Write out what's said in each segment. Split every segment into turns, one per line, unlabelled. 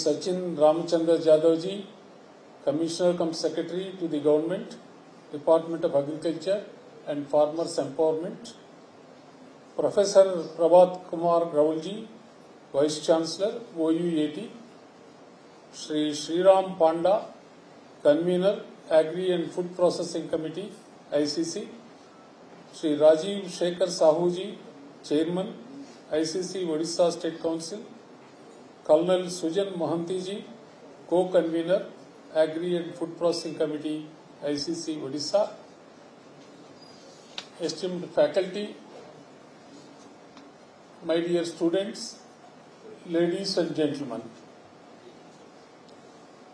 Sachin Ramachandra Jadavji, Commissioner cum Secretary to the Government, Department of Agriculture and Farmers Empowerment, Professor Prabhat Kumar Raulji, Vice Chancellor, OUAT, Shri Sriram Panda, Convener, Agri and Food Processing Committee, ICC, Shri Rajiv Shekhar Sahuji, Chairman, ICC Odisha State Council, Colonel Sujan Mohantiji, Co-Convener, Agri and Food Processing Committee, ICC Odisha, esteemed faculty, my dear students, ladies and gentlemen.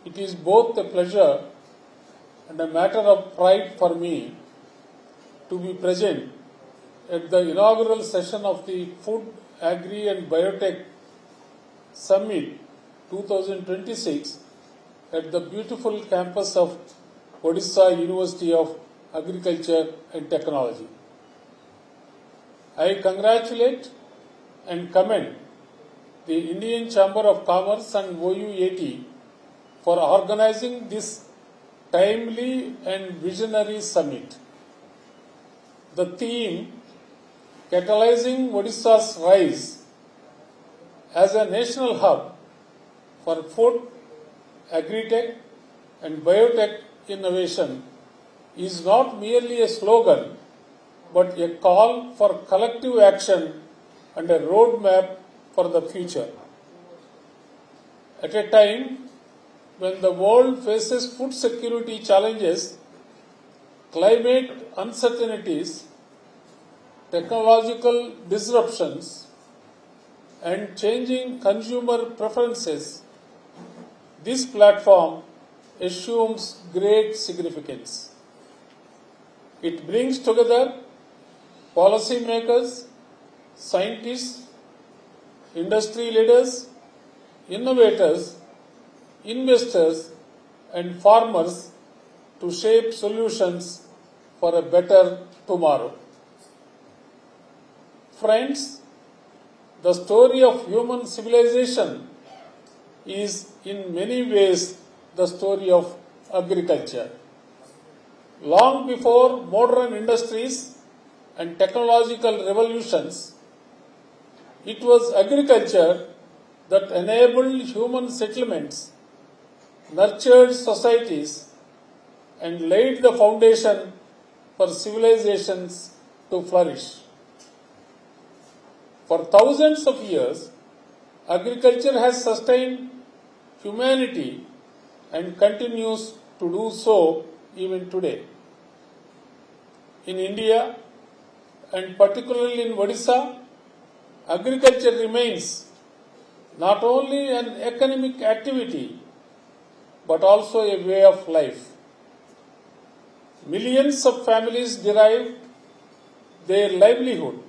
It is both a pleasure and a matter of pride for me to be present at the inaugural session of the Food, Agri and Biotech Summit 2026 at the beautiful campus of Odisha University of Agriculture and Technology. I congratulate and commend the Indian Chamber of Commerce and OUAT for organizing this timely and visionary summit. The theme, Catalyzing Odisha's Rise as a National Hub for Food, Agri-Tech and Biotech Innovation, is not merely a slogan but a call for collective action and a roadmap for the future. At a time when the world faces food security challenges, climate uncertainties, technological disruptions, and changing consumer preferences, this platform assumes great significance. It brings together policymakers, scientists, industry leaders, innovators, investors, and farmers to shape solutions for a better tomorrow. Friends, the story of human civilization is in many ways the story of agriculture. Long before modern industries and technological revolutions, it was agriculture that enabled human settlements, nurtured societies, and laid the foundation for civilizations to flourish. For thousands of years, agriculture has sustained humanity and continues to do so even today. In India, and particularly in Odisha, agriculture remains not only an economic activity but also a way of life. Millions of families derive their livelihood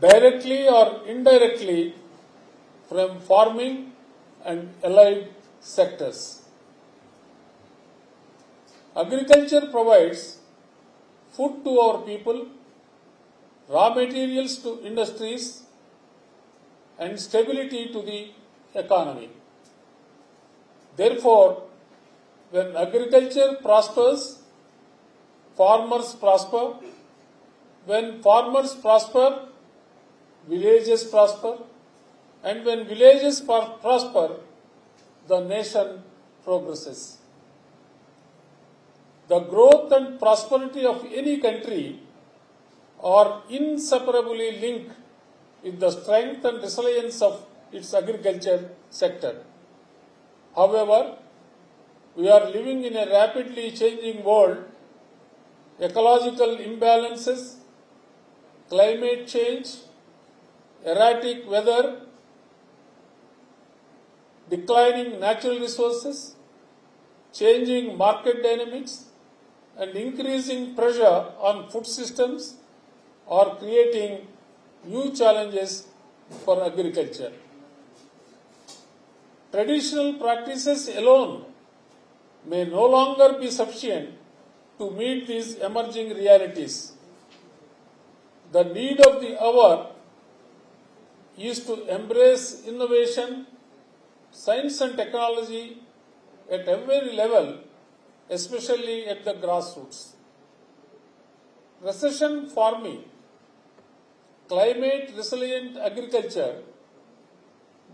directly or indirectly from farming and allied sectors. Agriculture provides food to our people, raw materials to industries, and stability to the economy. Therefore, when agriculture prospers, farmers prosper. When farmers prosper, villages prosper. And when villages prosper, the nation progresses. The growth and prosperity of any country are inseparably linked with the strength and resilience of its agriculture sector. However, we are living in a rapidly changing world. Ecological imbalances, climate change, erratic weather, declining natural resources, changing market dynamics, and increasing pressure on food systems are creating new challenges for agriculture. Traditional practices alone may no longer be sufficient to meet these emerging realities. The need of the hour is to embrace innovation, science and technology at every level, especially at the grassroots. Recession farming, climate resilient agriculture,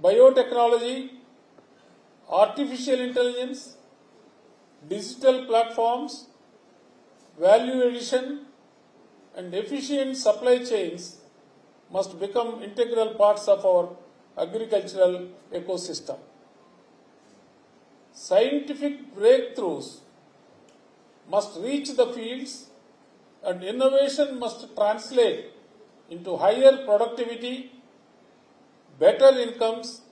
biotechnology, artificial intelligence, digital platforms, value addition, and efficient supply chains must become integral parts of our agricultural ecosystem. Scientific breakthroughs must reach the fields, and innovation must translate into higher productivity, better incomes,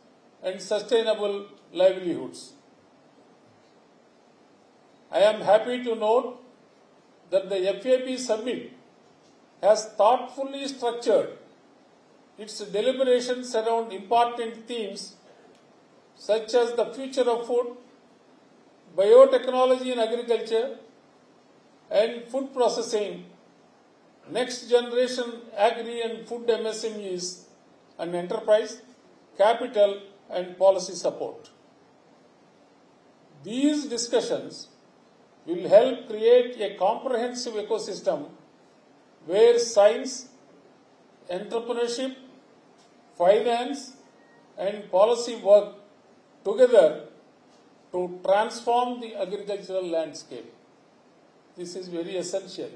and sustainable livelihoods. I am happy to note that the FAB Summit has thoughtfully structured its deliberations around important themes such as the future of food, biotechnology in agriculture, and food processing, next generation agri and food MSMEs, and enterprise, capital, and policy support. These discussions will help create a comprehensive ecosystem where science, entrepreneurship, finance, and policy work together to transform the agricultural landscape. This is very essential.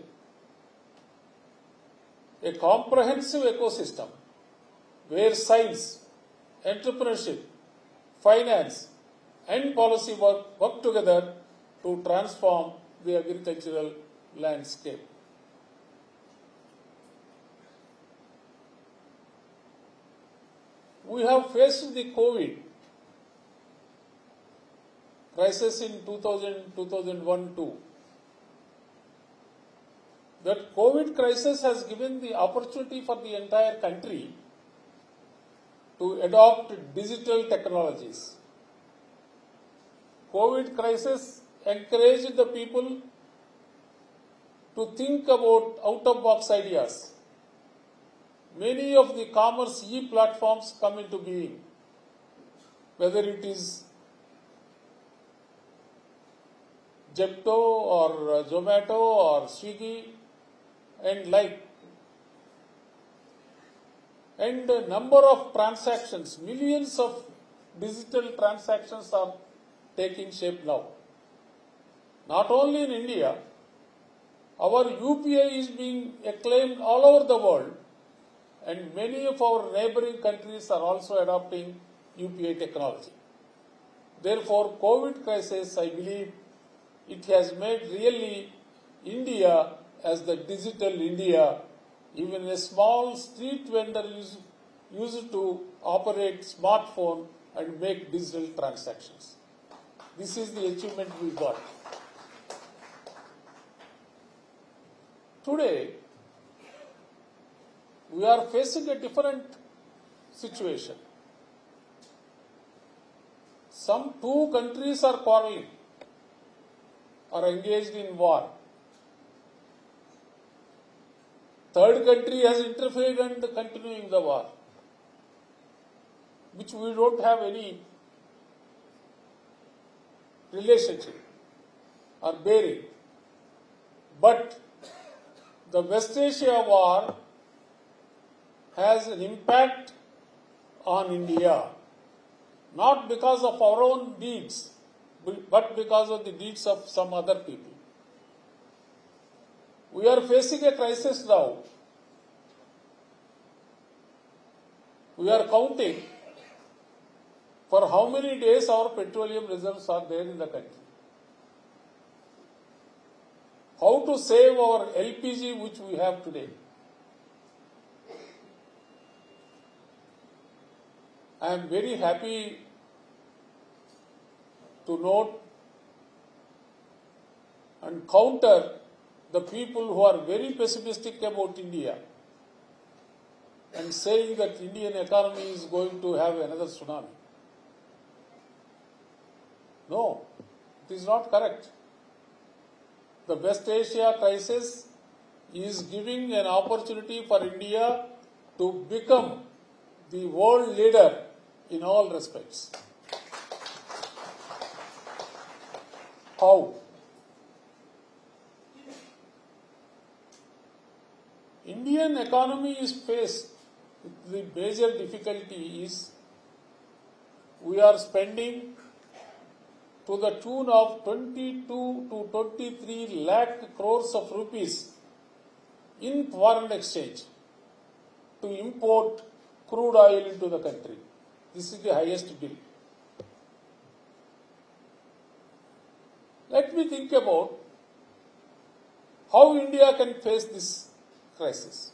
A comprehensive ecosystem where science, entrepreneurship, finance, and policy work together to transform the agricultural landscape. We have faced the COVID crisis in 2001-2. That COVID crisis has given the opportunity for the entire country to adopt digital technologies. COVID crisis encouraged the people to think about out-of-box ideas. Many of the commerce e-platforms come into being, whether it is Zepto or Zomato or Swiggy and like. And a number of transactions, millions of digital transactions are taking shape now. Not only in India, our UPI is being acclaimed all over the world, and many of our neighboring countries are also adopting UPI technology. Therefore, COVID crisis, I believe, it has made really India as the digital India. Even a small street vendor used to operate smartphone and make digital transactions. This is the achievement we got. Today, we are facing a different situation. Some two countries are quarreling, are engaged in war. Third country has interfered and continuing the war, which we don't have any relationship or bearing. But the West Asia war has an impact on India, not because of our own deeds, but because of the deeds of some other people. We are facing a crisis now. We are counting for how many days our petroleum reserves are there in the country. How to save our LPG which we have today. I am very happy to note and counter the people who are very pessimistic about India and saying that Indian economy is going to have another tsunami. No, it is not correct. The West Asia crisis is giving an opportunity for India to become the world leader in all respects. How? Indian economy is faced with the major difficulty is we are spending to the tune of 22 to 23 lakh crores of rupees in foreign exchange to import crude oil into the country. This is the highest bill. Let me think about how India can face this crisis.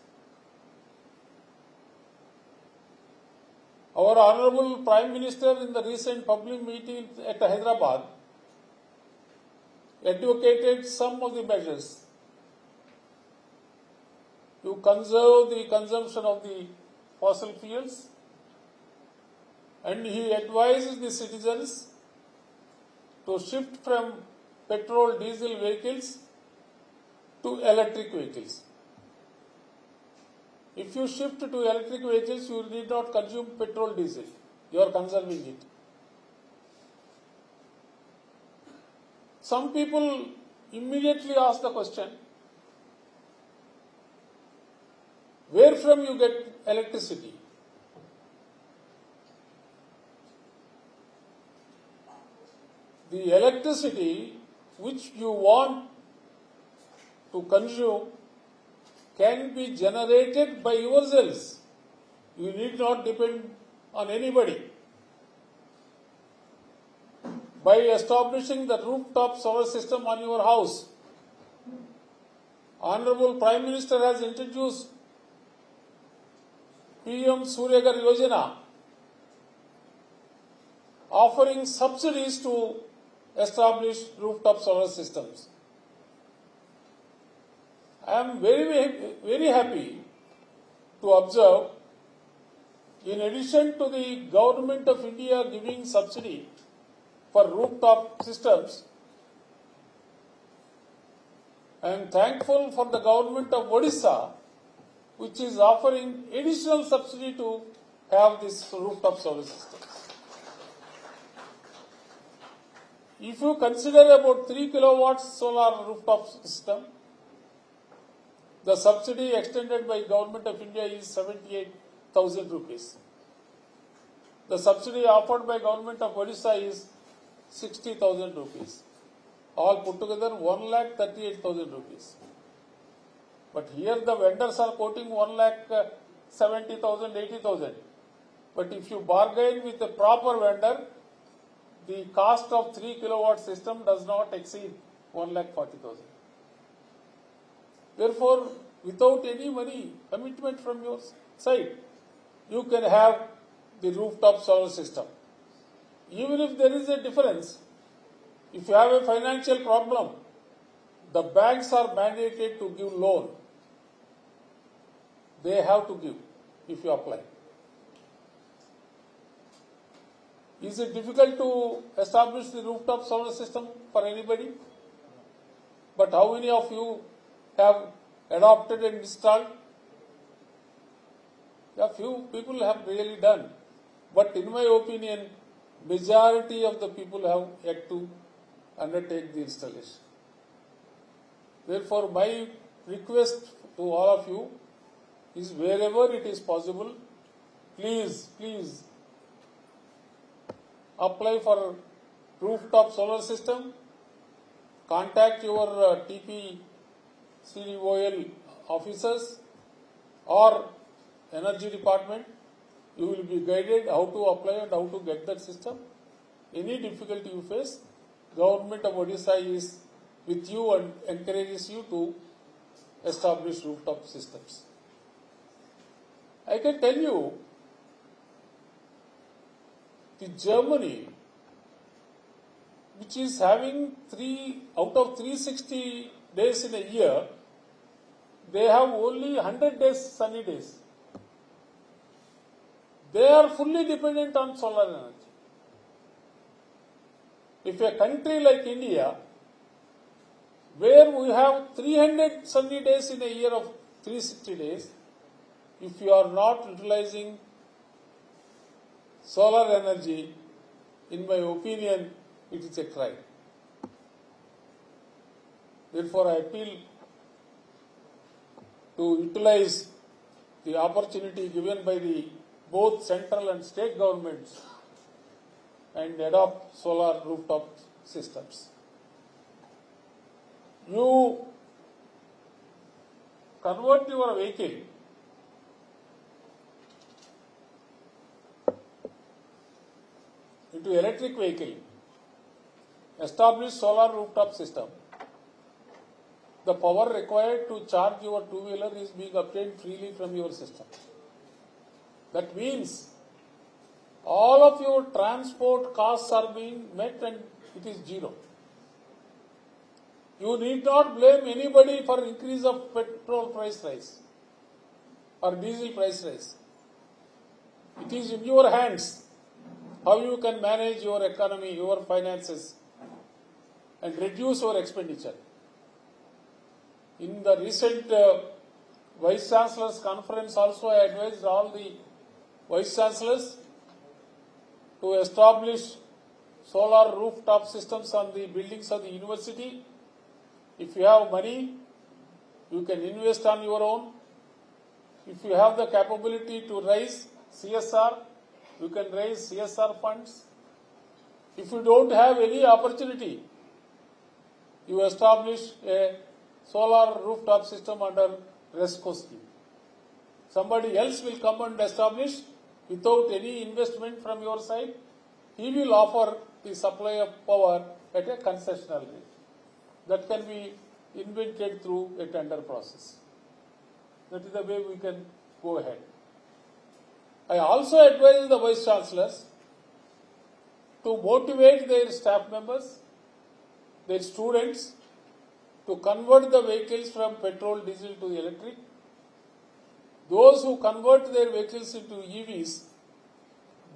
Our Honorable Prime Minister in the recent public meeting at Hyderabad advocated some of the measures to conserve the consumption of the fossil fuels, and he advises the citizens to shift from petrol diesel vehicles to electric vehicles. If you shift to electric vehicles, you need not consume petrol diesel. You are conserving it. Some people immediately ask the question, where from you get electricity? The electricity which you want to consume can be generated by yourselves. You need not depend on anybody. By establishing the rooftop solar system on your house, Honorable Prime Minister has introduced PM Suryagar Yojana, offering subsidies to establish rooftop solar systems. I am very happy to observe, in addition to the Government of India giving subsidy for rooftop systems, I am thankful for the Government of Odisha, which is offering additional subsidy to have this rooftop solar system. If you consider about 3 kilowatts solar rooftop system, the subsidy extended by Government of India is 78,000 rupees. The subsidy offered by Government of Odisha is 60,000 rupees. All put together 1,38,000 rupees. But here the vendors are quoting 1,70,000, 80,000. But if you bargain with a proper vendor, the cost of 3 kilowatt system does not exceed 1,40,000. Therefore, without any money commitment from your side, you can have the rooftop solar system. Even if there is a difference, if you have a financial problem, the banks are mandated to give loan. They have to give if you apply. Is it difficult to establish the rooftop solar system for anybody? But how many of you have adopted and installed? A few people have really done. But in my opinion, majority of the people have yet to undertake the installation. Therefore, my request to all of you is, wherever it is possible, please apply for rooftop solar system. Contact your TPCOL officers or energy department. You will be guided how to apply and how to get that system. Any difficulty you face, Government of Odisha is with you and encourages you to establish rooftop systems. I can tell you, the Germany, which is having 3 out of 360 days in a year, they have only 100 days sunny days. They are fully dependent on solar energy. If a country like India, where we have 300 sunny days in a year of 360 days, if you are not utilizing solar energy, in my opinion, it is a crime. Therefore, I appeal to utilize the opportunity given by the both central and state governments and adopt solar rooftop systems. You convert your vehicle into electric vehicle, establish solar rooftop system. The power required to charge your two-wheeler is being obtained freely from your system. That means all of your transport costs are being met and it is zero. You need not blame anybody for increase of petrol price rise or diesel price rise. It is in your hands how you can manage your economy, your finances, and reduce your expenditure. In the recent Vice Chancellor's conference also, I advised all the Vice Chancellors to establish solar rooftop systems on the buildings of the university. If you have money, you can invest on your own. If you have the capability to raise CSR, you can raise CSR funds. If you don't have any opportunity, you establish a solar rooftop system under RESCO scheme. Somebody else will come and establish without any investment from your side. He will offer the supply of power at a concessional rate. That can be invented through a tender process. That is the way we can go ahead. I also advise the Vice Chancellors to motivate their staff members, their students, to convert the vehicles from petrol, diesel to electric. Those who convert their vehicles into EVs,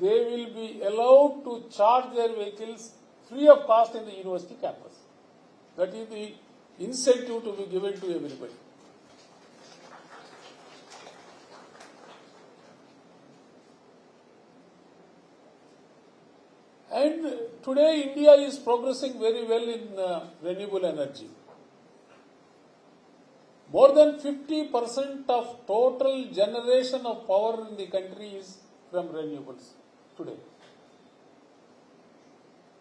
they will be allowed to charge their vehicles free of cost in the university campus. That is the incentive to be given to everybody. And today India is progressing very well in renewable energy. More than 50% of total generation of power in the country is from renewables today.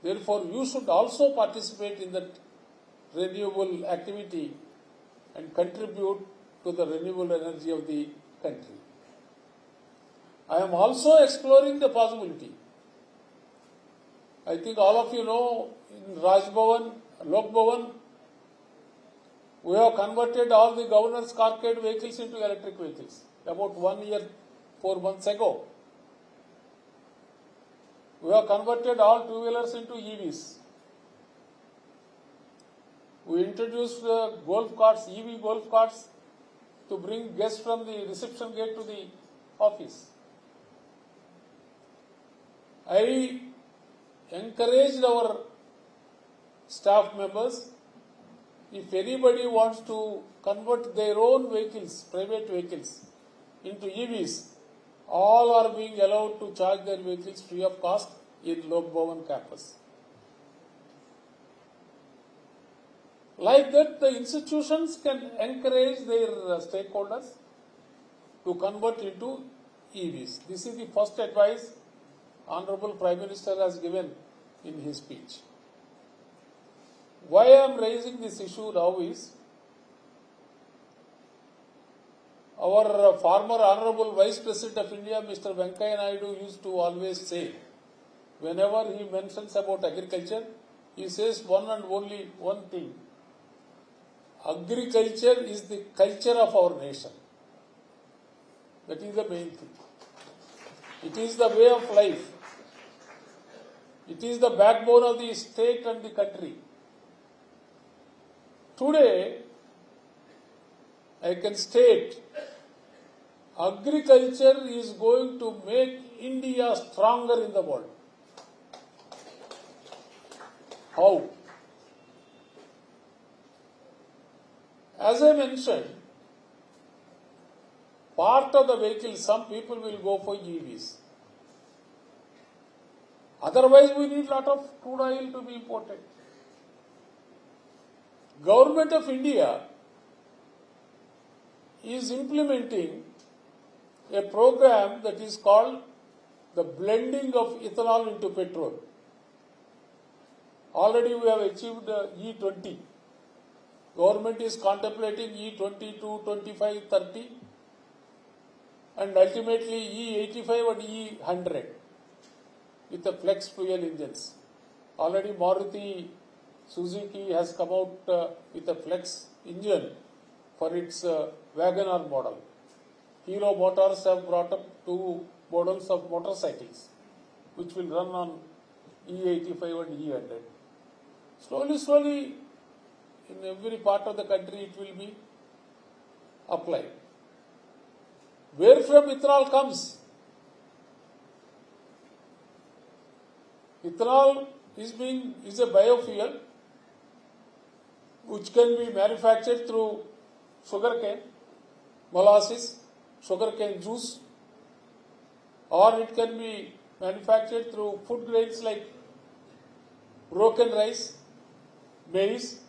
Therefore, you should also participate in that renewable activity and contribute to the renewable energy of the country. I am also exploring the possibility. I think all of you know in Raj Bhavan, Lok Bhavan, we have converted all the governor's carcade vehicles into electric vehicles about 1 year, 4 months ago. We have converted all two-wheelers into EVs. We introduced golf carts, EV golf carts, to bring guests from the reception gate to the office. I encouraged our staff members, if anybody wants to convert their own vehicles, private vehicles, into EVs, all are being allowed to charge their vehicles free of cost in Lok Bhavan campus. Like that, the institutions can encourage their stakeholders to convert into EVs. This is the first advice Honorable Prime Minister has given in his speech. Why I am raising this issue now is, our former Honorable Vice President of India, Mr. Venkaiah Naidu, used to always say, whenever he mentions about agriculture, he says one and only one thing: agriculture is the culture of our nation. That is the main thing. It is the way of life. It is the backbone of the state and the country. Today, I can state, agriculture is going to make India stronger in the world. How? As I mentioned, part of the vehicle, some people will go for EVs. Otherwise, we need a lot of crude oil to be imported. Government of India is implementing a program that is called the blending of ethanol into petrol. Already we have achieved E20. Government is contemplating E22, 25, 30 and ultimately E85 and E100 with the flex fuel engines. Already Maruti Suzuki has come out with a flex engine for its WagonR model. Hero Motors have brought up 2 models of motorcycles which will run on E85 and E100. Slowly, in every part of the country it will be applied. Where from ethanol comes? Ethanol is a biofuel which can be manufactured through sugarcane, molasses, sugarcane juice, or it can be manufactured through food grains like broken rice, maize.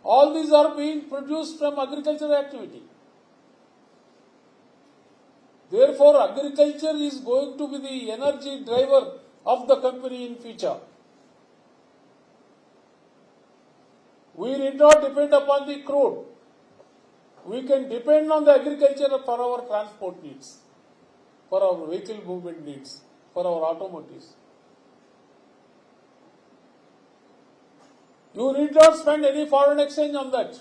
All these are being produced from agricultural activity. Therefore, agriculture is going to be the energy driver of the company in future. We need not depend upon the crude. We can depend on the agriculture for our transport needs, for our vehicle movement needs, for our automotives. You need not spend any foreign exchange on that.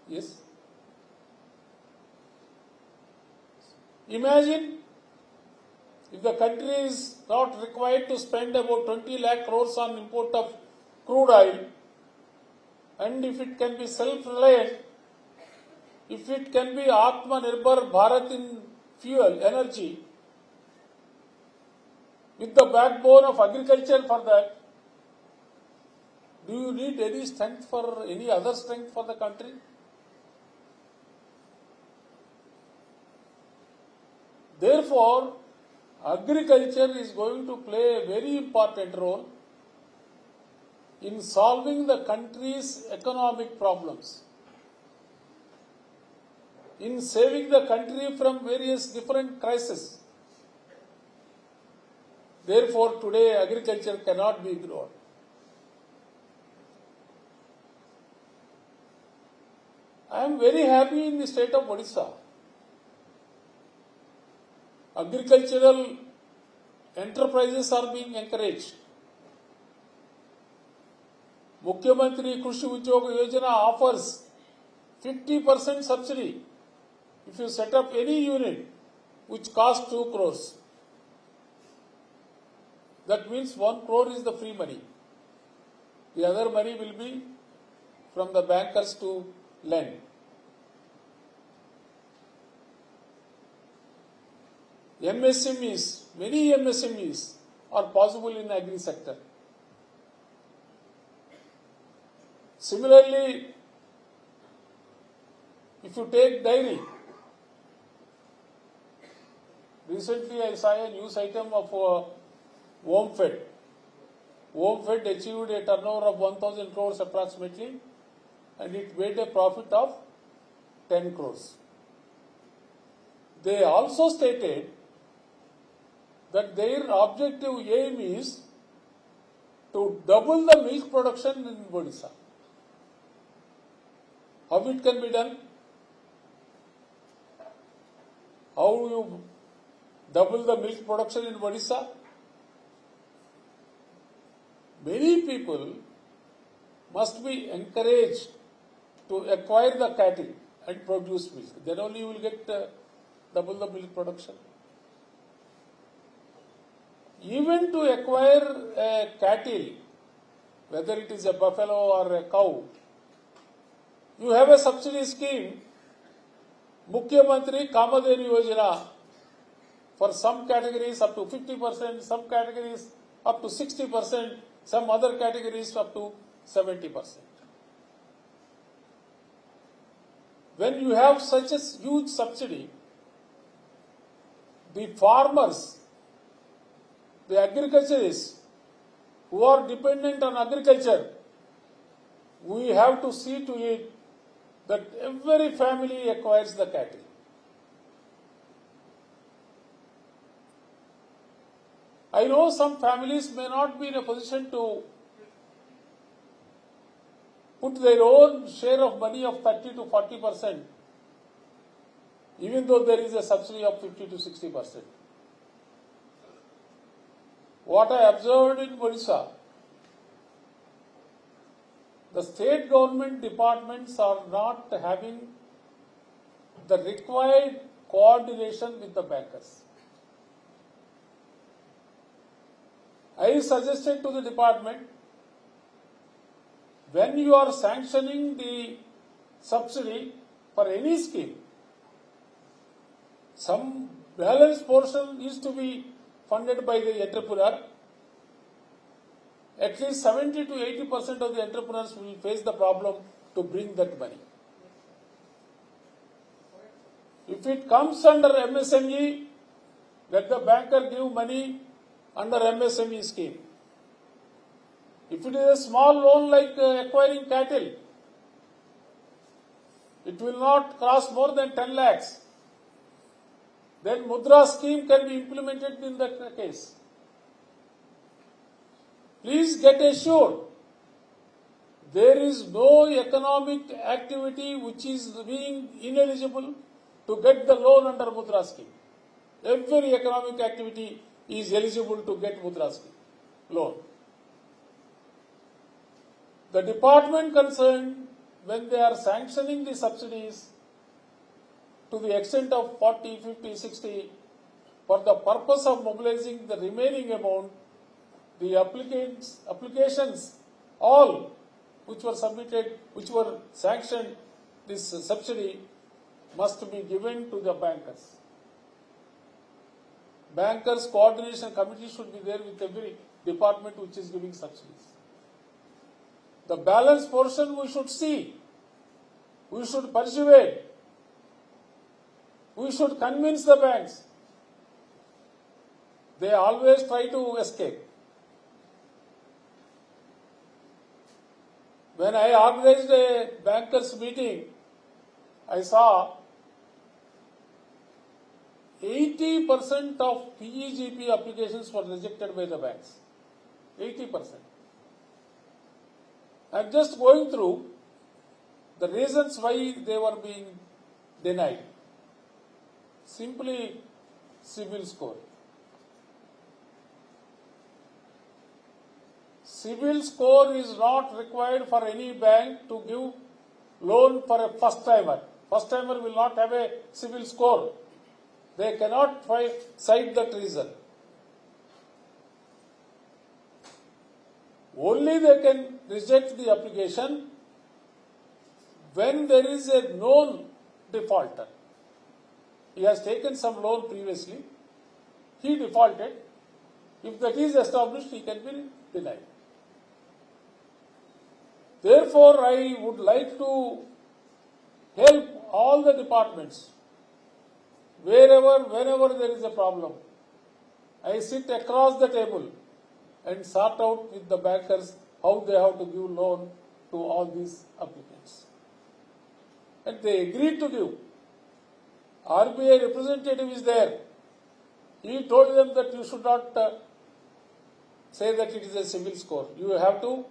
Yes. Imagine if the country is not required to spend about 20 lakh crores on import of crude oil, and if it can be self-reliant, if it can be Atmanirbhar Bharat in fuel, energy, with the backbone of agriculture for that, do you need any strength for any other strength for the country? Therefore, agriculture is going to play a very important role in solving the country's economic problems, in saving the country from various different crises. Therefore, today agriculture cannot be ignored. I am very happy in the state of Odisha. Agricultural enterprises are being encouraged. Mukhyamantri Krishi Udyog Yojana offers 50% subsidy if you set up any unit which costs 2 crores. That means 1 crore is the free money. The other money will be from the bankers to lend. MSMEs, many MSMEs are possible in agri sector. Similarly, if you take dairy, recently I saw a news item of OUAT. OUAT achieved a turnover of 1,000 crores approximately, and it made a profit of 10 crores. They also stated that their objective aim is to double the milk production in Odisha. How it can be done? How you double the milk production in Odisha? Many people must be encouraged to acquire the cattle and produce milk. Then only you will get double the milk production. Even to acquire a cattle, whether it is a buffalo or a cow, you have a subsidy scheme, Mukhyamantri Kamadeni Yojana, for some categories up to 50%, some categories up to 60%, some other categories up to 70%. When you have such a huge subsidy, the farmers the agriculturists who are dependent on agriculture, we have to see to it that every family acquires the cattle. I know some families may not be in a position to put their own share of money of 30 to 40%, even though there is a subsidy of 50 to 60%. What I observed in Odisha, the state government departments are not having the required coordination with the bankers. I suggested to the department, when you are sanctioning the subsidy for any scheme, some balance portion is to be funded by the entrepreneur. At least 70 to 80% of the entrepreneurs will face the problem to bring that money. If it comes under MSME, let the banker give money under MSME scheme. If it is a small loan like acquiring cattle, it will not cost more than 10 lakhs. Then Mudra scheme can be implemented in that case. Please get assured, there is no economic activity which is being ineligible to get the loan under Mudra scheme. Every economic activity is eligible to get Mudra scheme loan. The department concerned, when they are sanctioning the subsidies to the extent of 40, 50, 60, for the purpose of mobilizing the remaining amount, the applications, all which were submitted, which were sanctioned, this subsidy must be given to the bankers. Bankers coordination committee should be there with every department which is giving subsidies. The balance portion we should see, we should persuade, we should convince the banks. They always try to escape. When I organized a bankers meeting, I saw 80% of PEGP applications were rejected by the banks. 80%. I'm just going through the reasons why they were being denied. Simply CIBIL score. CIBIL score is not required for any bank to give loan for a first timer. First timer will not have a CIBIL score. They cannot cite that reason. Only they can reject the application when there is a known defaulter. He has taken some loan previously, he defaulted. If that is established, he can be denied. Therefore, I would like to help all the departments. Whenever there is a problem, I sit across the table and sort out with the bankers how they have to give loan to all these applicants. And they agreed to give. RBI representative is there. He told them that you should not say that it is a CIBIL score. You have to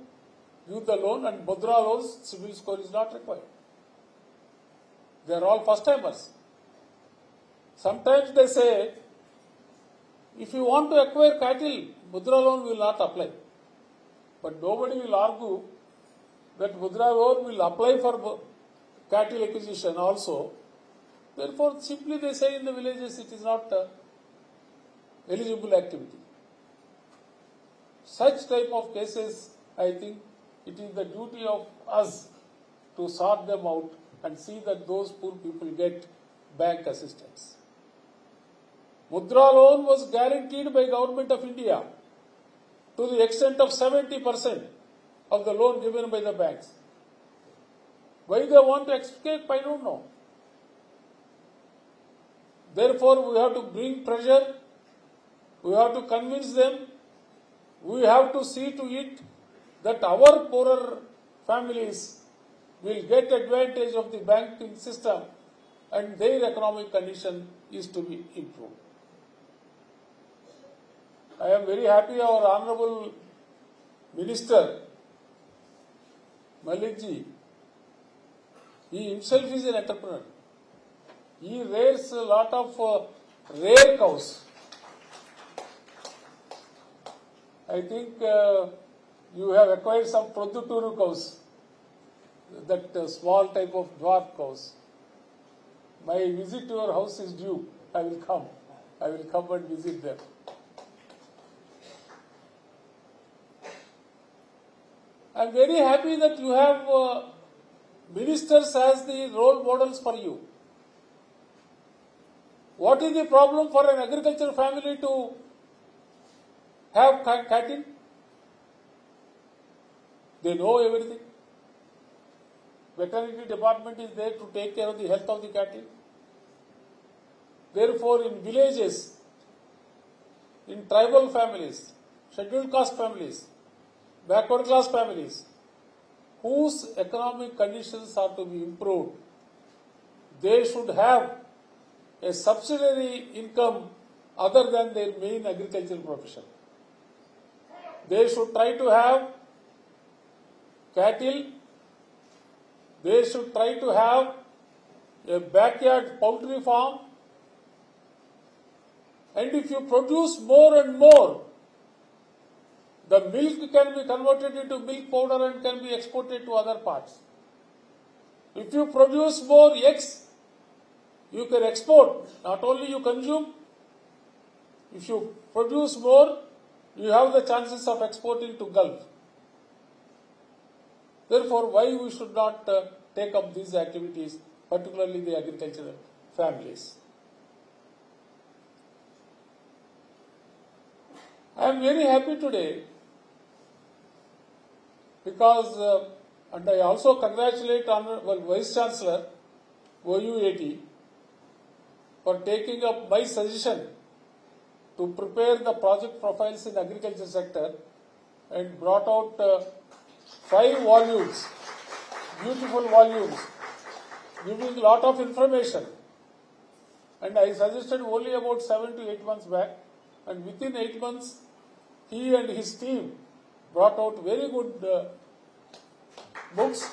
give the loan, and Mudra loans, CIBIL score is not required. They are all first timers. Sometimes they say, if you want to acquire cattle, Mudra loan will not apply. But nobody will argue that Mudra loan will apply for cattle acquisition also. Therefore, simply they say in the villages it is not eligible activity. Such type of cases, I think it is the duty of us to sort them out and see that those poor people get bank assistance. Mudra loan was guaranteed by Government of India to the extent of 70% of the loan given by the banks. Why they want to escape, I don't know. Therefore, we have to bring pressure, We have to convince them. We have to see to it that our poorer families will get advantage of the banking system and their economic condition is to be improved. I am very happy our Honorable Minister Malikji, he himself is an entrepreneur. He rears a lot of rare cows. I think you have acquired some Produtturu cows, that small type of dwarf cows. My visit to your house is due. I will come. I will come and visit them. I am very happy that you have ministers as the role models for you. What is the problem for an agricultural family to have cattle? They know everything. Veterinary department is there to take care of the health of the cattle. Therefore, in villages, in tribal families, scheduled caste families, backward class families, whose economic conditions are to be improved, they should have a subsidiary income other than their main agricultural profession. They should try to have cattle. They should try to have a backyard poultry farm. And if you produce more and more, the milk can be converted into milk powder and can be exported to other parts. If you produce more eggs, you can export. Not only you consume, if you produce more, you have the chances of exporting to Gulf. Therefore, why we should not take up these activities, particularly the agricultural families? I am very happy today because, and I also congratulate Honorable Vice Chancellor, OUAT, for taking up my suggestion to prepare the project profiles in agriculture sector and brought out 5 volumes, beautiful volumes, giving a lot of information. And I suggested only about 7 to 8 months back, and within 8 months, he and his team brought out very good books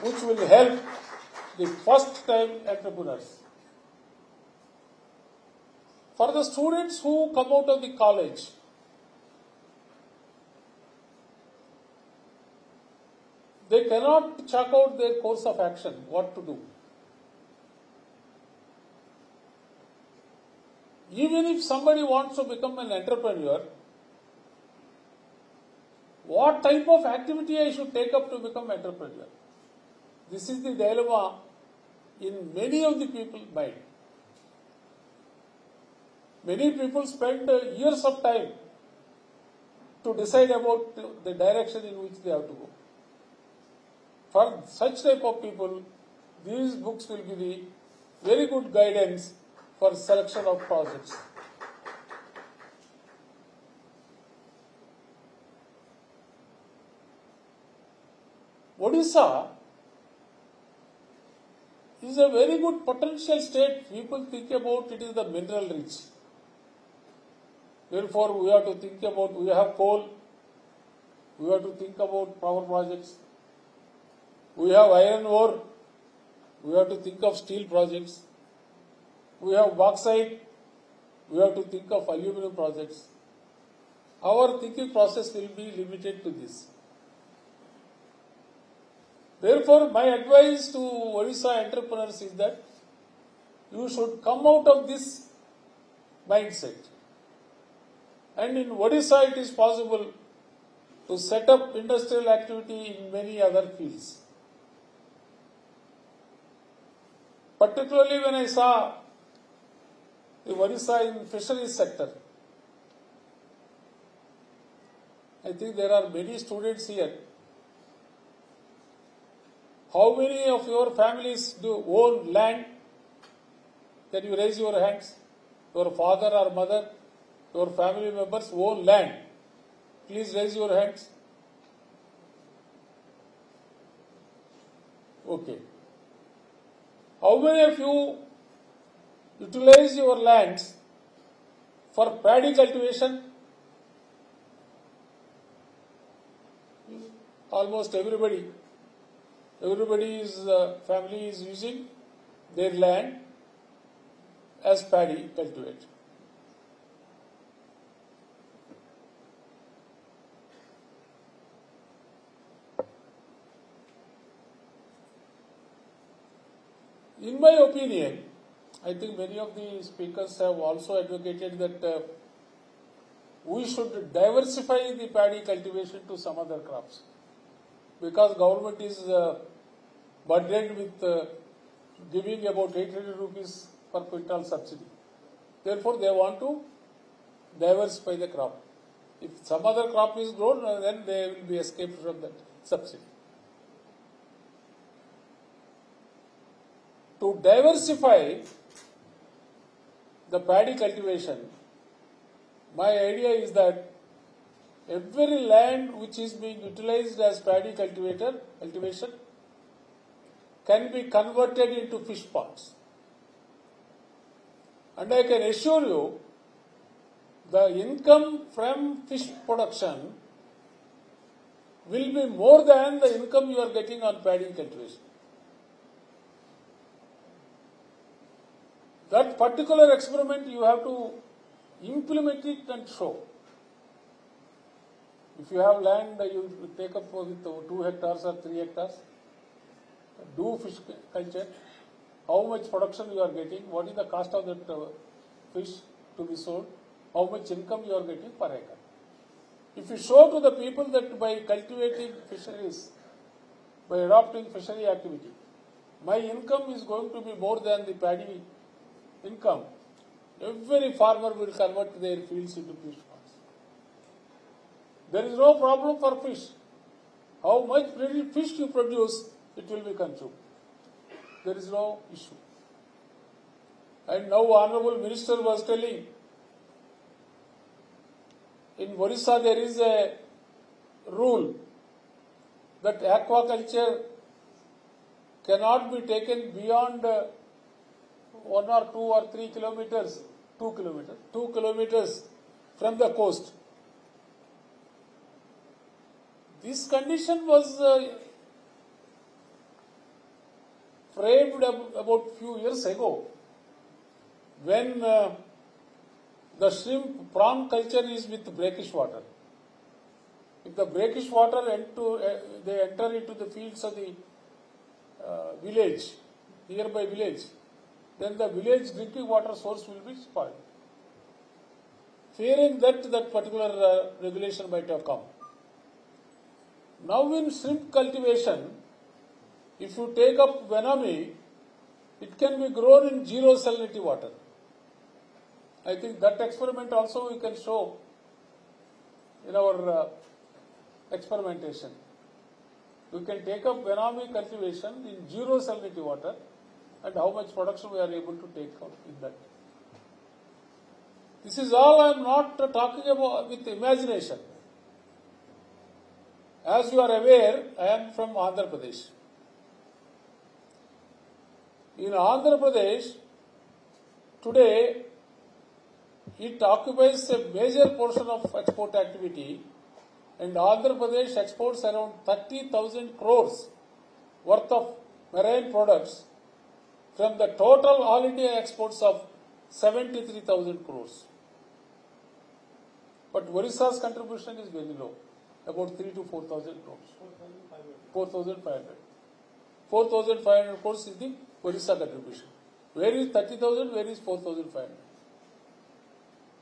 which will help the first time entrepreneurs. For the students who come out of the college, they cannot chalk out their course of action, what to do. Even if somebody wants to become an entrepreneur, what type of activity I should take up to become entrepreneur? This is the dilemma in many of the people's mind. Many people spend years of time to decide about the direction in which they have to go. For such type of people, these books will be the very good guidance for selection of projects. Odisha is a very good potential state. People think about it is the mineral rich. Therefore, we have to think about, we have coal, we have to think about power projects. We have iron ore, we have to think of steel projects. We have bauxite, we have to think of aluminum projects. Our thinking process will be limited to this. Therefore, my advice to Odisha entrepreneurs is that you should come out of this mindset. And in Odisha, it is possible to set up industrial activity in many other fields. Particularly when I saw the Odisha in fisheries sector, I think there are many students here. How many of your families do own land? Can you raise your hands? Your father or mother your family members own land? Please raise your hands. Okay. How many of you utilize your lands for paddy cultivation? Almost everybody. Everybody's family is using their land as paddy cultivation. In my opinion, I think many of the speakers have also advocated that we should diversify the paddy cultivation to some other crops, because government is burdened with giving about 800 rupees per quintal subsidy. Therefore, they want to diversify the crop. If some other crop is grown, then they will be escaped from that subsidy. To diversify the paddy cultivation, my idea is that every land which is being utilized as paddy cultivation can be converted into fish ponds. And I can assure you, the income from fish production will be more than the income you are getting on paddy cultivation. That particular experiment you have to implement it and show. If you have land, you take up with 2 hectares or 3 hectares, do fish culture, how much production you are getting, what is the cost of that fish to be sold, how much income you are getting per acre. If you show to the people that by cultivating fisheries, by adopting fishery activity, my income is going to be more than the paddy income, every farmer will convert their fields into fish ponds. There is no problem for fish. How much fish you produce, it will be consumed. There is no issue. And now Honorable Minister was telling, in Orissa there is a rule that aquaculture cannot be taken beyond 1 or 2 or 3 kilometers, 2 kilometers from the coast. This condition was framed about few years ago, when the shrimp prawn culture is with brackish water. If the brackish water they enter into the fields of the village, nearby village, then the village drinking water source will be spoiled. Fearing that particular regulation might have come. Now in shrimp cultivation, if you take up Venami, it can be grown in zero salinity water. I think that experiment also we can show in our experimentation. We can take up Venami cultivation in zero salinity water, and how much production we are able to take out in that. This is all I am not talking about with imagination. As you are aware, I am from Andhra Pradesh. In Andhra Pradesh, today, it occupies a major portion of export activity, and Andhra Pradesh exports around 30,000 crores worth of marine products from the total all India exports of 73,000 crores. But Orissa's contribution is very low, about 3 to 4,000 crores. 4,500. 4,500 crores is the Orissa contribution. Where is 30,000? Where is 4,500?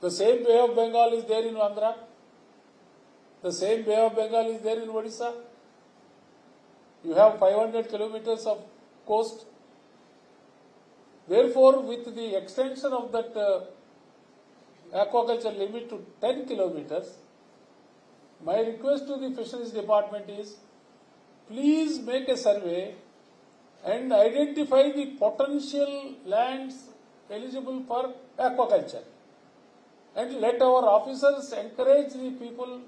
The same Bay of Bengal is there in Andhra. The same Bay of Bengal is there in Odisha. You have 500 kilometers of coast. Therefore, with the extension of that aquaculture limit to 10 kilometers, my request to the Fisheries Department is, please make a survey and identify the potential lands eligible for aquaculture. and let our officers encourage the people,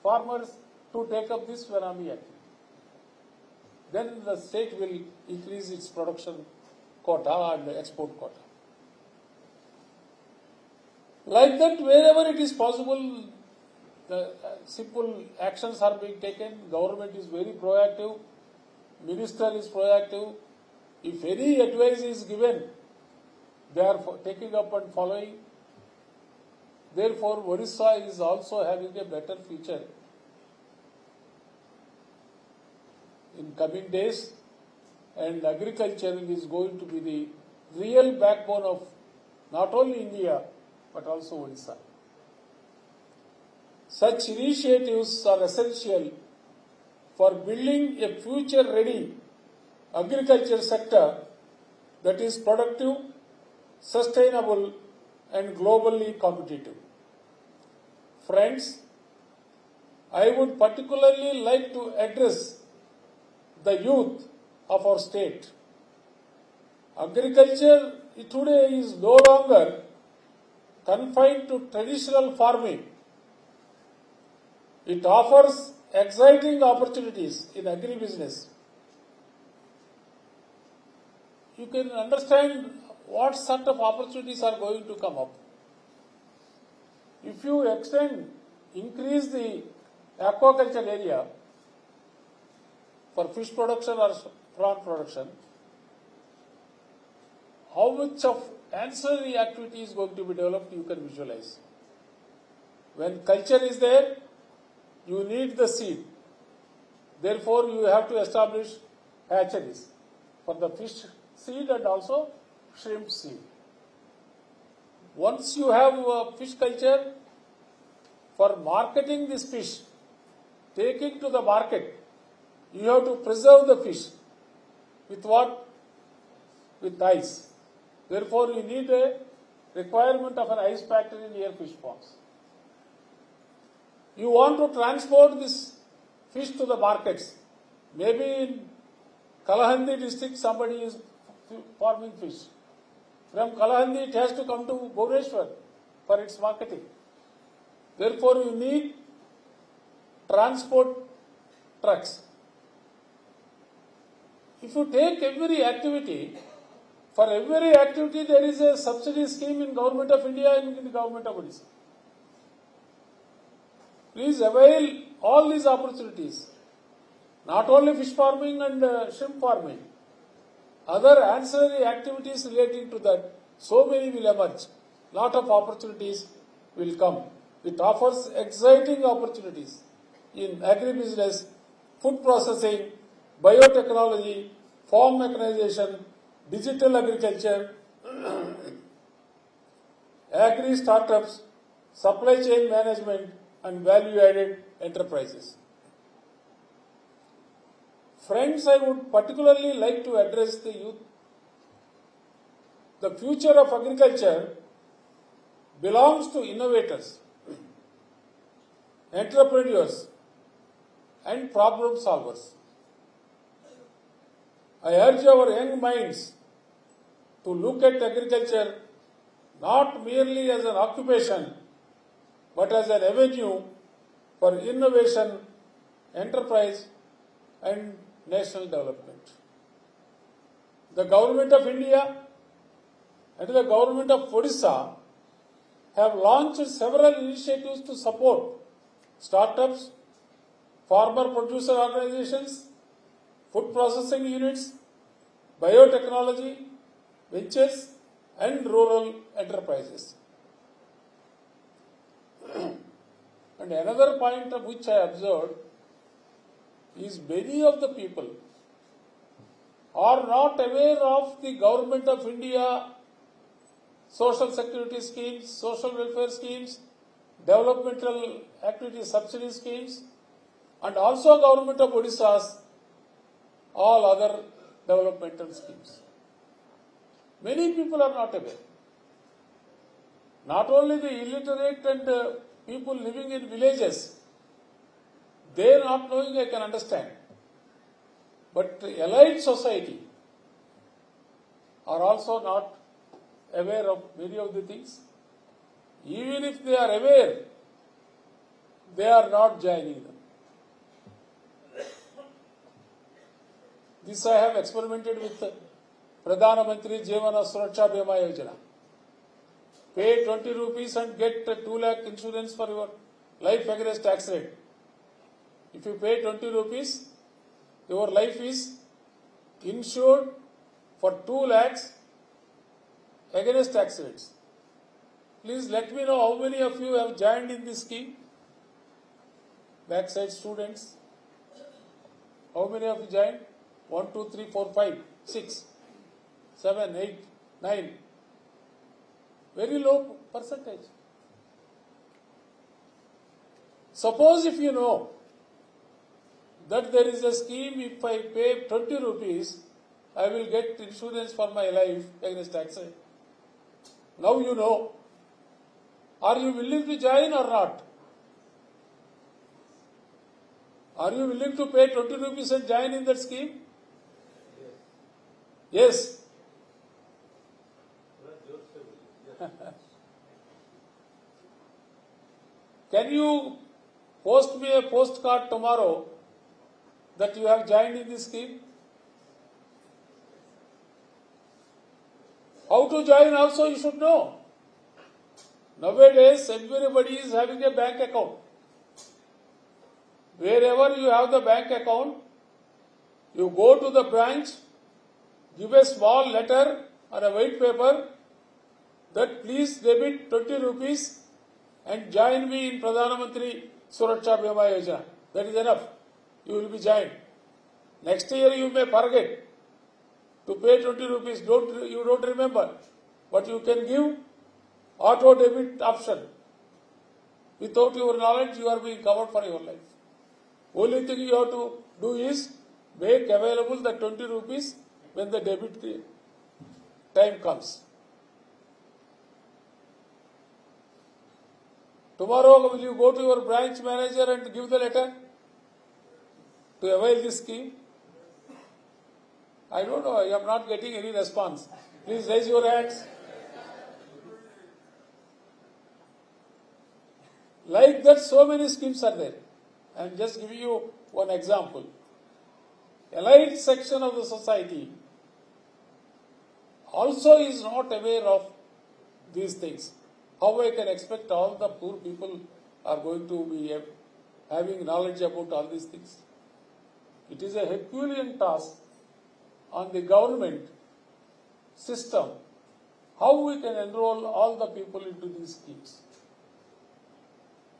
farmers, to take up this Venami activity. Then the state will increase its production quota and export quota. Like that, wherever it is possible, the simple actions are being taken. Government is very proactive. Minister is proactive. If any advice is given, they are taking up and following. Therefore, Odisha is also having a better future in coming days, and agriculture is going to be the real backbone of not only India but also Odisha. Such initiatives are essential for building a future-ready agriculture sector that is productive, sustainable, and globally competitive. Friends, I would particularly like to address the youth of our state. Agriculture today is no longer confined to traditional farming. It offers exciting opportunities in agribusiness. You can understand what sort of opportunities are going to come up. If you increase the aquaculture area for fish production or prawn production, how much of ancillary activity is going to be developed, you can visualize. When culture is there, you need the seed. Therefore, you have to establish hatcheries for the fish seed and also shrimp seed. Once you have fish culture, for marketing this fish, taking to the market, you have to preserve the fish. With what? With ice. Therefore, you need a requirement of an ice factory near fish ponds. You want to transport this fish to the markets. Maybe in Kalahandi district somebody is farming fish. From Kalahandi it has to come to Bhubaneswar for its marketing. Therefore, you need transport trucks. If you take every activity, for every activity there is a subsidy scheme in Government of India and in the Government of Odisha. Please avail all these opportunities. Not only fish farming and shrimp farming, other ancillary activities relating to that, so many will emerge. Lot of opportunities will come. It offers exciting opportunities in agribusiness, food processing, biotechnology, farm mechanization, digital agriculture, agri startups, supply chain management, and value-added enterprises. Friends, I would particularly like to address the youth. The future of agriculture belongs to innovators, entrepreneurs, and problem solvers. I urge our young minds to look at agriculture not merely as an occupation, but as an avenue for innovation, enterprise, and national development. The Government of India and the Government of Odisha have launched several initiatives to support startups, farmer producer organizations, food processing units, biotechnology, ventures, and rural enterprises. And another point of which I observed is many of the people are not aware of the Government of India social security schemes, social welfare schemes, developmental activity subsidy schemes, and also Government of Odisha's all other developmental schemes. Many people are not aware. Not only the illiterate and people living in villages, they are not knowing, I can understand. But the elite society are also not aware of many of the things. even if they are aware, they are not joining them. This I have experimented with Pradhana Mantri Jivana Suraksha Bima Yojana. Pay 20 rupees and get 2 lakh insurance for your life against accident. If you pay 20 rupees, your life is insured for 2 lakhs against accidents. Please let me know how many of you have joined in this scheme. Backside students. How many of you joined? 1, 2, 3, 4, 5, 6, 7, 8, 9. Very low percentage. Suppose if you know that there is a scheme, if I pay 20 rupees, I will get insurance for my life against accident. Now you know. Are you willing to join or not? Are you willing to pay 20 rupees and join in that scheme? Yes. Can you post me a postcard tomorrow that you have joined in this scheme? How to join also you should know. Nowadays, everybody is having a bank account. Wherever you have the bank account, you go to the branch, give a small letter or a white paper that please debit 20 rupees and join me in Pradhana Mantri Suraksha Bima Yojana. That is enough. You will be joined. Next year you may forget to pay 20 rupees. You don't remember. But you can give auto debit option. Without your knowledge, you are being covered for your life. Only thing you have to do is make available the 20 rupees when the debit time comes. Tomorrow will you go to your branch manager and give the letter to avail this scheme? I don't know, I am not getting any response. Please raise your hands. Like that, so many schemes are there. I am just giving you one example. Elite section of the society also is not aware of these things. How I can expect all the poor people are going to be having knowledge about all these things? It is a Herculean task on the government system how we can enroll all the people into these schemes.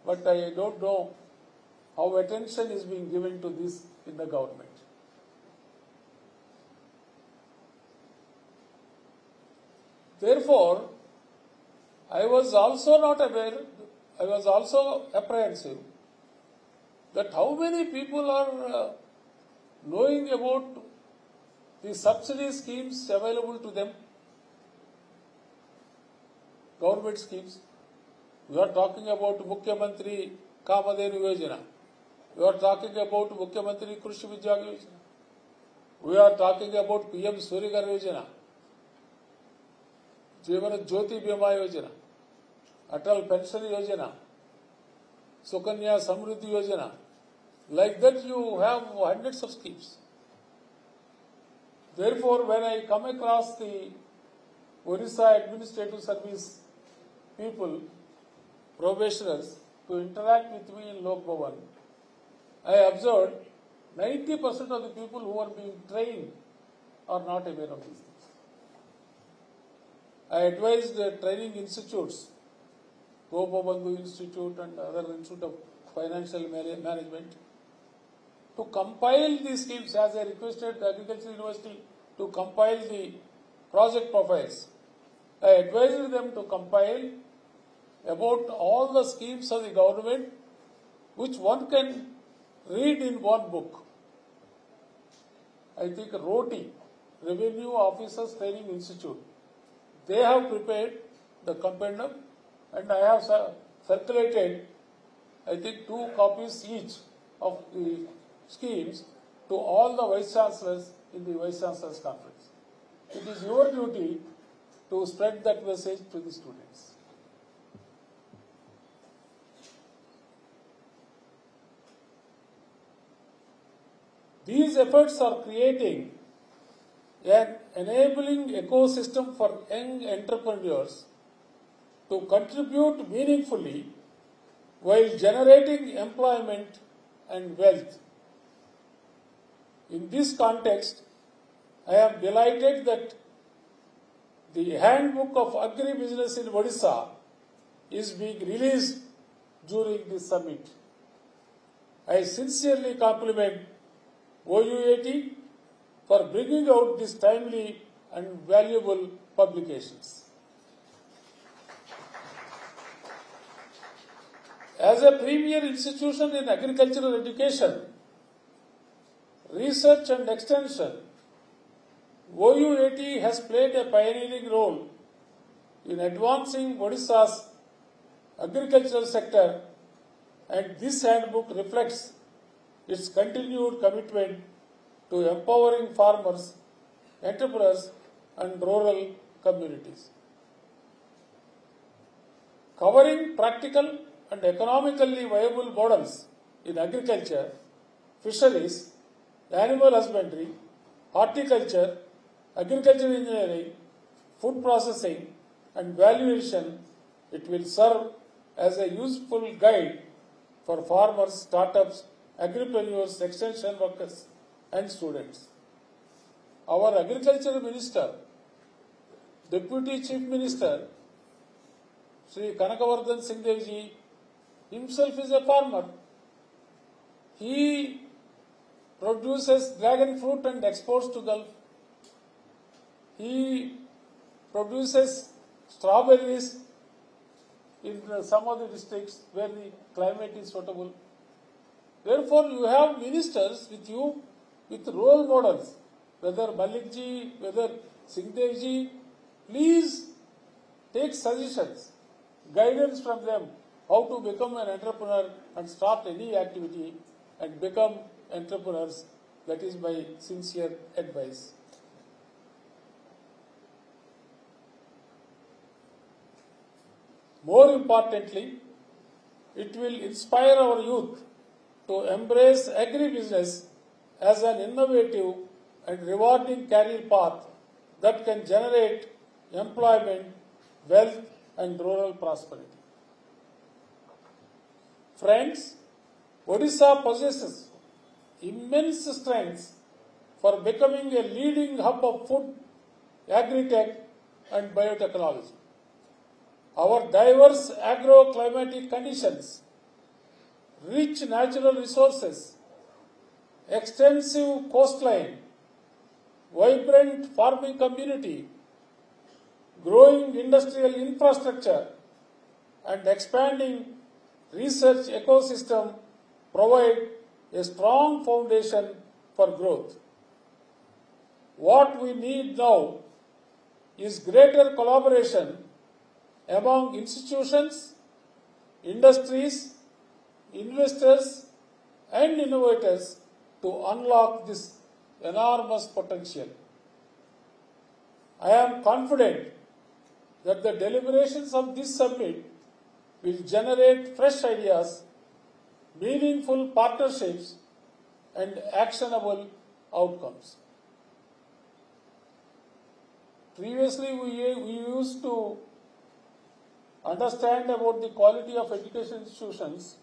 But I don't know how attention is being given to this in the government. Therefore, I was also not aware, I was also apprehensive that how many people are knowing about the subsidy schemes available to them, government schemes. We are talking about Mukhyamantri Kamadhenu Yojana. We are talking about Mukhyamantri Krishi Vidyag Yojana. We are talking about PM Suryaghar Yojana, Jivana Jyoti Bima Yojana, Atal Pension Yojana, Sukanya Samriddhi Yojana. Like that you have hundreds of schemes. Therefore, when I come across the Orissa Administrative Service people, probationers, to interact with me in Lok Bhavan, I observed 90% of the people who are being trained are not aware of these things. I advised the training institutes, Gopabandhu Institute and other Institute of Financial Management, to compile these schemes, as I requested the Agricultural University to compile the project profiles. I advised them to compile about all the schemes of the government which one can read in one book. I think ROTI, Revenue Officers Training Institute, they have prepared the compendium and I have circulated, I think 2 copies each of the schemes to all the Vice Chancellors in the Vice Chancellors Conference. It is your duty to spread that message to the students. These efforts are creating an enabling ecosystem for young entrepreneurs to contribute meaningfully while generating employment and wealth. In this context, I am delighted that the Handbook of Agribusiness in Odisha is being released during this summit. I sincerely compliment OUAT for bringing out these timely and valuable publications. As a premier institution in agricultural education, research and extension, OUAT has played a pioneering role in advancing Odisha's agricultural sector, and this handbook reflects its continued commitment to empowering farmers, entrepreneurs, and rural communities. Covering practical and economically viable models in agriculture, fisheries, animal husbandry, horticulture, agricultural engineering, food processing, and value addition, it will serve as a useful guide for farmers, startups, agripreneurs, extension workers, and students. Our Agriculture Minister, Deputy Chief Minister, Sri Kanakavardhan Singh Devji, himself is a farmer. He produces dragon fruit and exports to Gulf. He produces strawberries in some of the districts where the climate is suitable. Therefore, you have ministers with you with role models, whether Malikji, whether Singhdevji. Please take suggestions, guidance from them, how to become an entrepreneur and start any activity and become entrepreneurs. That is my sincere advice. More importantly, it will inspire our youth to embrace agribusiness as an innovative and rewarding career path that can generate employment, wealth, and rural prosperity. Friends, Odisha possesses immense strengths for becoming a leading hub of food, agri-tech, and biotechnology. Our diverse agro-climatic conditions, rich natural resources, extensive coastline, vibrant farming community, growing industrial infrastructure, and expanding research ecosystem provide a strong foundation for growth. What we need now is greater collaboration among institutions, industries, investors, and innovators to unlock this enormous potential. I am confident that the deliberations of this summit will generate fresh ideas, meaningful partnerships, and actionable outcomes. Previously, we used to understand about the quality of education institutions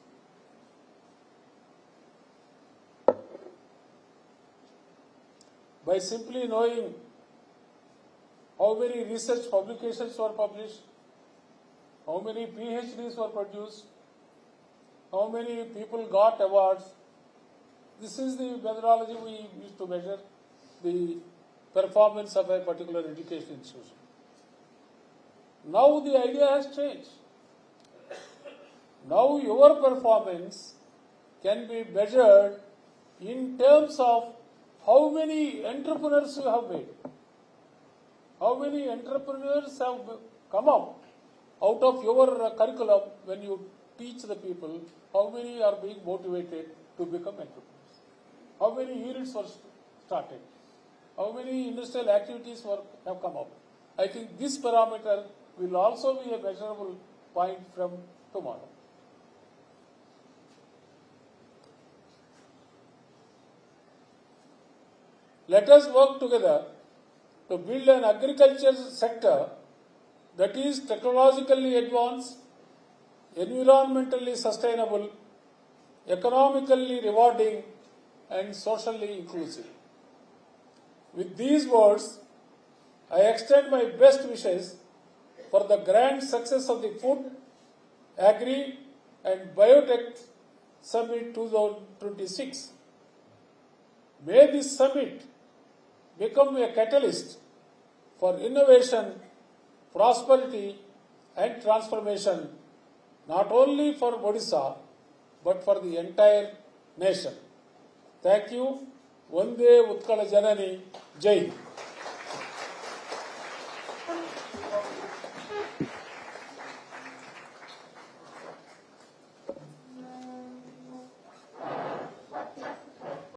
by simply knowing how many research publications were published, how many PhDs were produced, how many people got awards. This is the methodology we used to measure the performance of a particular education institution. Now the idea has changed. Now your performance can be measured in terms of how many entrepreneurs you have made. How many entrepreneurs have come up out of your curriculum when you teach the people? How many are being motivated to become entrepreneurs? How many units were started? How many industrial activities have come up? I think this parameter will also be a measurable point from tomorrow. Let us work together to build an agriculture sector that is technologically advanced, environmentally sustainable, economically rewarding, and socially inclusive. With these words, I extend my best wishes for the grand success of the Food, Agri and Biotech Summit 2026. May this summit become a catalyst for innovation, prosperity and transformation, not only for Odisha, but for the entire nation. Thank you. Vande Utkala Janani. Jai Hind.